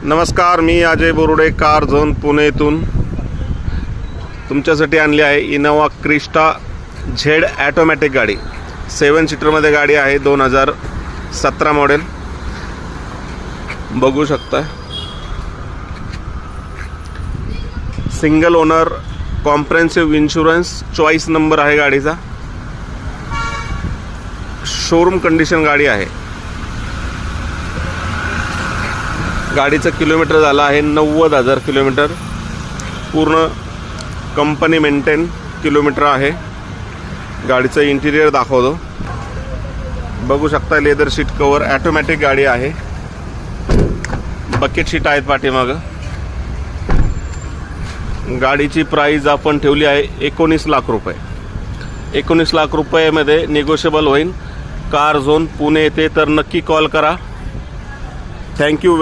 नमस्कार, मी Ajay Borude, car zone पुणेतून तुमच्यासाठी आणली आहे इनोवा क्रिस्टा झेड ॲटोमॅटिक गाडी। 7 सीटरमध्ये गाडी आहे, 2017 मॉडेल बघू शकता। Single owner, comprehensive insurance, choice number आहे गाडीचा, शोरूम कंडिशन गाडी आहे। गाडीचं किलोमीटर झालं आहे 90,000 किलोमीटर, पूर्ण कंपनी मेंटेन किलोमीटर आहे। गाडीचं इंटिरियर दाखवतो, बघू शकता। लेदर सीट कवर, ॲटोमॅटिक गाडी आहे, बकेट सीट आहेत पाठीमागं। गाडीची प्राइस आपण ठेवली आहे 19 लाख रुपये। 19 लाख रुपयामध्ये निगोशिएबल होईल। कार झोन पुणे येथे तर नक्की कॉल करा। थँक्यू।